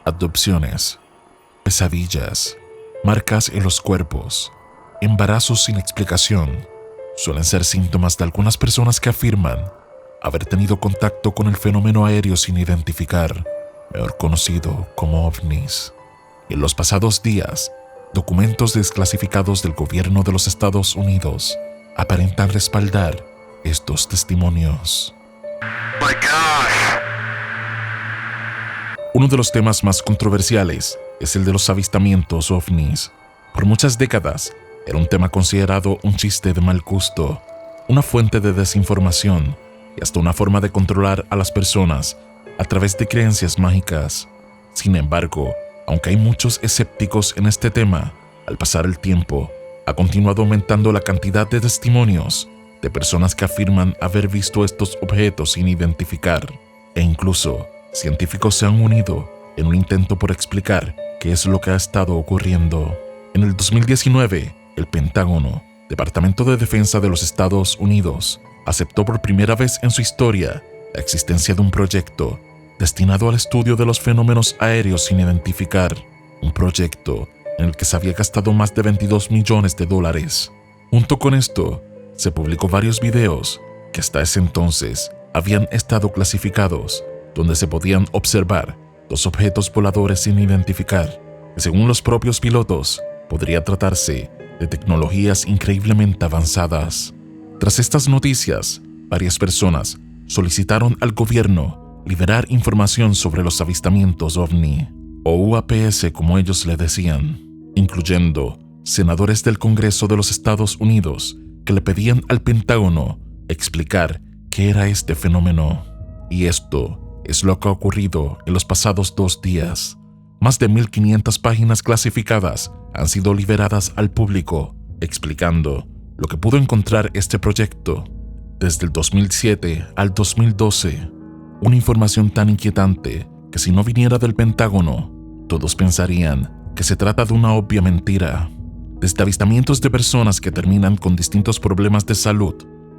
abducciones, pesadillas, marcas en los cuerpos, embarazos sin explicación, suelen ser síntomas de algunas personas que afirman haber tenido contacto con el fenómeno aéreo sin identificar, mejor conocido como ovnis. En los pasados días, documentos desclasificados del gobierno de los Estados Unidos aparentan respaldar estos testimonios. My gosh. Uno de los temas más controversiales es el de los avistamientos ovnis. Por muchas décadas, era un tema considerado un chiste de mal gusto, una fuente de desinformación y hasta una forma de controlar a las personas a través de creencias mágicas. Sin embargo, aunque hay muchos escépticos en este tema, al pasar el tiempo, ha continuado aumentando la cantidad de testimonios de personas que afirman haber visto estos objetos sin identificar, e incluso científicos se han unido en un intento por explicar qué es lo que ha estado ocurriendo. En el 2019, el Pentágono, Departamento de Defensa de los Estados Unidos, aceptó por primera vez en su historia la existencia de un proyecto destinado al estudio de los fenómenos aéreos sin identificar, un proyecto en el que se había gastado más de $22 millones. Junto con esto, se publicó varios videos que hasta ese entonces habían estado clasificados, donde se podían observar dos objetos voladores sin identificar, que según los propios pilotos, podría tratarse de tecnologías increíblemente avanzadas. Tras estas noticias, varias personas solicitaron al gobierno liberar información sobre los avistamientos OVNI, o UAPs como ellos le decían, incluyendo senadores del Congreso de los Estados Unidos que le pedían al Pentágono explicar qué era este fenómeno. Y esto es lo que ha ocurrido en los pasados 2 días. Más de 1,500 páginas clasificadas han sido liberadas al público, explicando lo que pudo encontrar este proyecto. Desde el 2007 al 2012, una información tan inquietante que si no viniera del Pentágono, todos pensarían que se trata de una obvia mentira. Desde avistamientos de personas que terminan con distintos problemas de salud,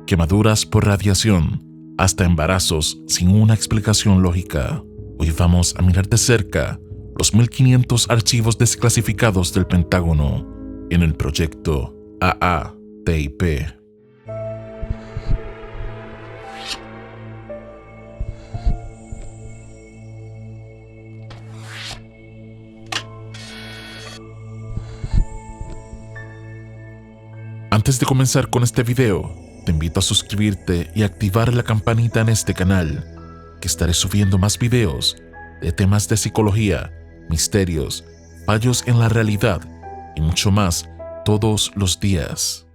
quemaduras por radiación, hasta embarazos sin una explicación lógica. Hoy vamos a mirar de cerca los 1,500 archivos desclasificados del Pentágono en el proyecto AATIP. Antes de comenzar con este video, te invito a suscribirte y activar la campanita en este canal, que estaré subiendo más videos de temas de psicología, misterios, fallos en la realidad y mucho más todos los días.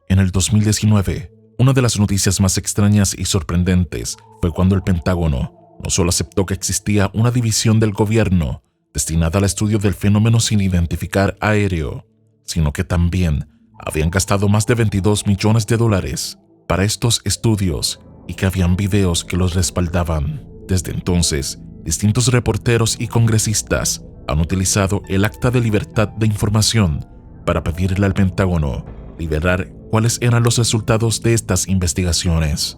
En el 2019, una de las noticias más extrañas y sorprendentes fue cuando el Pentágono no solo aceptó que existía una división del gobierno destinada al estudio del fenómeno sin identificar aéreo, sino que también habían gastado más de $22 millones para estos estudios y que habían videos que los respaldaban. Desde entonces, distintos reporteros y congresistas han utilizado el Acta de Libertad de Información para pedirle al Pentágono liberar cuáles eran los resultados de estas investigaciones.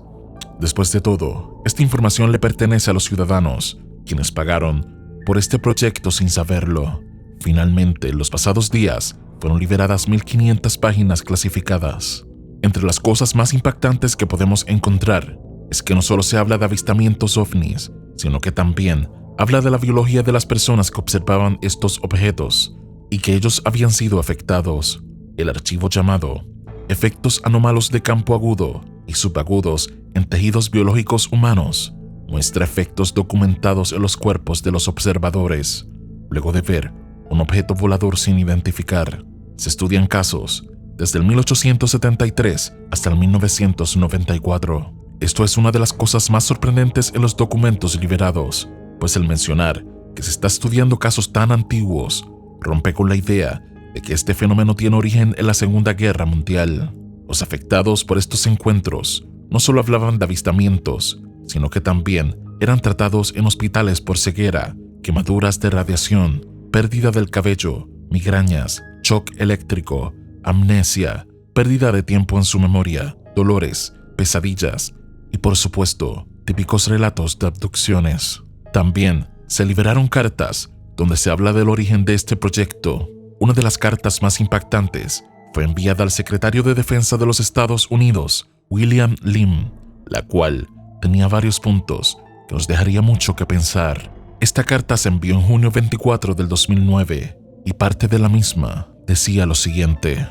Después de todo, esta información le pertenece a los ciudadanos, quienes pagaron por este proyecto sin saberlo. Finalmente, en los pasados días, fueron liberadas 1,500 páginas clasificadas. Entre las cosas más impactantes que podemos encontrar es que no solo se habla de avistamientos ovnis, sino que también habla de la biología de las personas que observaban estos objetos y que ellos habían sido afectados. El archivo llamado Efectos anómalos de campo agudo y subagudos en tejidos biológicos humanos muestra efectos documentados en los cuerpos de los observadores luego de ver un objeto volador sin identificar. Se estudian casos desde el 1873 hasta el 1994. Esto es una de las cosas más sorprendentes en los documentos liberados, pues el mencionar que se está estudiando casos tan antiguos rompe con la idea de que este fenómeno tiene origen en la Segunda Guerra Mundial. Los afectados por estos encuentros no solo hablaban de avistamientos, sino que también eran tratados en hospitales por ceguera, quemaduras de radiación, pérdida del cabello, migrañas, shock eléctrico, amnesia, pérdida de tiempo en su memoria, dolores, pesadillas y por supuesto, típicos relatos de abducciones. También se liberaron cartas donde se habla del origen de este proyecto. Una de las cartas más impactantes fue enviada al secretario de Defensa de los Estados Unidos, William Lim, la cual tenía varios puntos que nos dejaría mucho que pensar. Esta carta se envió en junio 24 del 2009 y parte de la misma decía lo siguiente: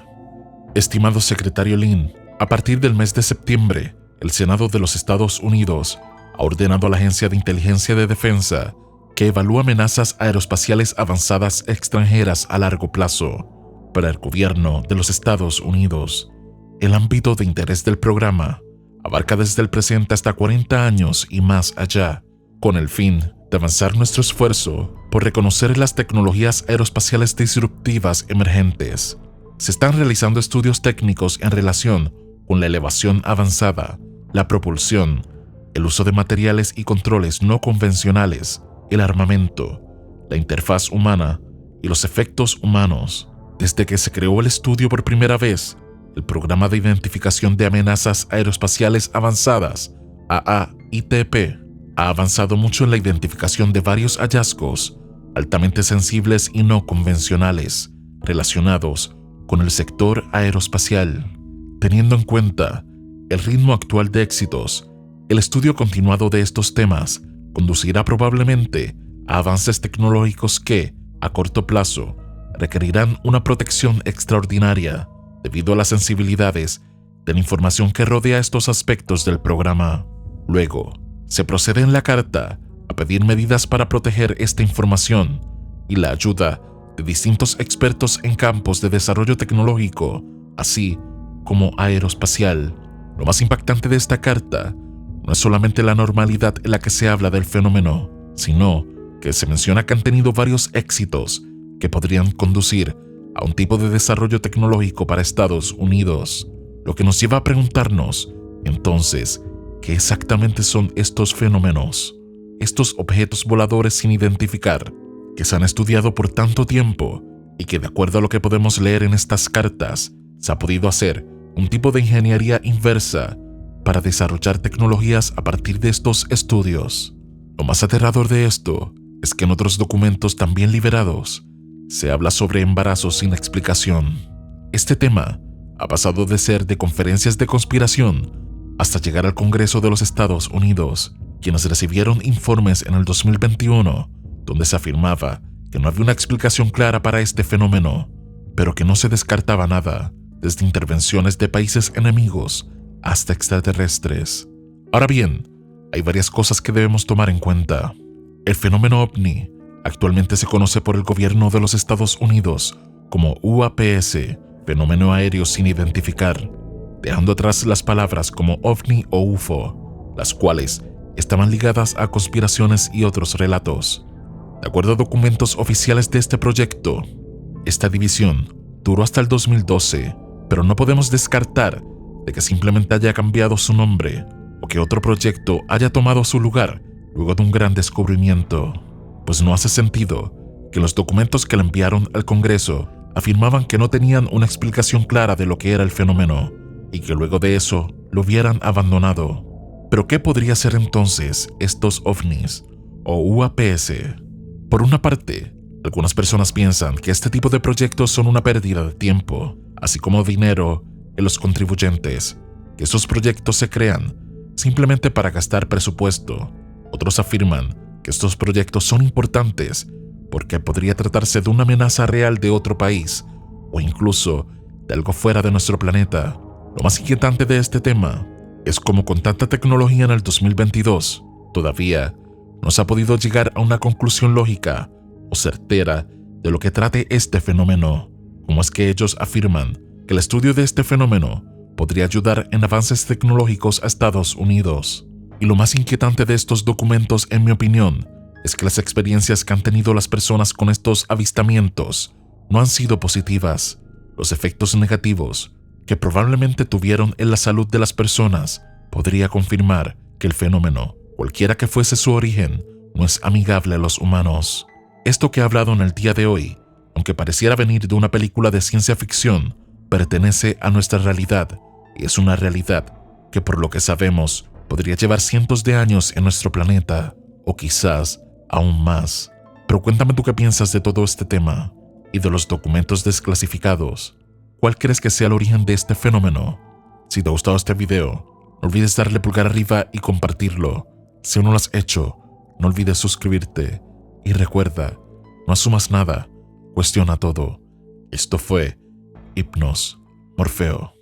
Estimado secretario Lim, a partir del mes de septiembre, el Senado de los Estados Unidos ha ordenado a la Agencia de Inteligencia de Defensa que evalúe amenazas aeroespaciales avanzadas extranjeras a largo plazo para el gobierno de los Estados Unidos. El ámbito de interés del programa abarca desde el presente hasta 40 años y más allá, con el fin de avanzar nuestro esfuerzo por reconocer las tecnologías aeroespaciales disruptivas emergentes. Se están realizando estudios técnicos en relación con la elevación avanzada, la propulsión, el uso de materiales y controles no convencionales, el armamento, la interfaz humana y los efectos humanos. Desde que se creó el estudio por primera vez, el Programa de Identificación de Amenazas Aeroespaciales Avanzadas, AAITP, ha avanzado mucho en la identificación de varios hallazgos altamente sensibles y no convencionales relacionados con el sector aeroespacial. Teniendo en cuenta el ritmo actual de éxitos, el estudio continuado de estos temas conducirá probablemente a avances tecnológicos que, a corto plazo, requerirán una protección extraordinaria debido a las sensibilidades de la información que rodea estos aspectos del programa. Luego, se procede en la carta a pedir medidas para proteger esta información y la ayuda de distintos expertos en campos de desarrollo tecnológico, así como aeroespacial. Lo más impactante de esta carta no es solamente la normalidad en la que se habla del fenómeno, sino que se menciona que han tenido varios éxitos que podrían conducir a un tipo de desarrollo tecnológico para Estados Unidos, lo que nos lleva a preguntarnos, entonces, ¿qué exactamente son estos fenómenos? Estos objetos voladores sin identificar, que se han estudiado por tanto tiempo y que, de acuerdo a lo que podemos leer en estas cartas, se ha podido hacer un tipo de ingeniería inversa para desarrollar tecnologías a partir de estos estudios. Lo más aterrador de esto es que en otros documentos también liberados se habla sobre embarazos sin explicación. Este tema ha pasado de ser de conferencias de conspiración hasta llegar al Congreso de los Estados Unidos, quienes recibieron informes en el 2021 donde se afirmaba que no había una explicación clara para este fenómeno, pero que no se descartaba nada, desde intervenciones de países enemigos hasta extraterrestres. Ahora bien, hay varias cosas que debemos tomar en cuenta. El fenómeno OVNI actualmente se conoce por el gobierno de los Estados Unidos como UAPS, fenómeno aéreo sin identificar, dejando atrás las palabras como OVNI o UFO, las cuales estaban ligadas a conspiraciones y otros relatos. De acuerdo a documentos oficiales de este proyecto, esta división duró hasta el 2012, pero no podemos descartar de que simplemente haya cambiado su nombre o que otro proyecto haya tomado su lugar luego de un gran descubrimiento, pues no hace sentido que los documentos que le enviaron al Congreso afirmaban que no tenían una explicación clara de lo que era el fenómeno y que luego de eso lo hubieran abandonado. ¿Pero qué podría ser entonces estos OVNIs o UAPS? Por una parte, algunas personas piensan que este tipo de proyectos son una pérdida de tiempo, así como dinero en los contribuyentes, que estos proyectos se crean simplemente para gastar presupuesto. Otros afirman que estos proyectos son importantes porque podría tratarse de una amenaza real de otro país o incluso de algo fuera de nuestro planeta. Lo más inquietante de este tema es cómo con tanta tecnología en el 2022 todavía no se ha podido llegar a una conclusión lógica o certera de lo que trate este fenómeno. ¿Cómo es que ellos afirman que el estudio de este fenómeno podría ayudar en avances tecnológicos a Estados Unidos? Y lo más inquietante de estos documentos, en mi opinión, es que las experiencias que han tenido las personas con estos avistamientos no han sido positivas. Los efectos negativos que probablemente tuvieron en la salud de las personas podría confirmar que el fenómeno, cualquiera que fuese su origen, no es amigable a los humanos. Esto que he hablado en el día de hoy, aunque pareciera venir de una película de ciencia ficción, pertenece a nuestra realidad y es una realidad que, por lo que sabemos, podría llevar cientos de años en nuestro planeta o quizás aún más. Pero cuéntame tú qué piensas de todo este tema y de los documentos desclasificados. ¿Cuál crees que sea el origen de este fenómeno? Si te ha gustado este video, no olvides darle pulgar arriba y compartirlo. Si aún no lo has hecho, no olvides suscribirte. Y recuerda, no asumas nada, cuestiona todo. Esto fue Hipnos Morfeo.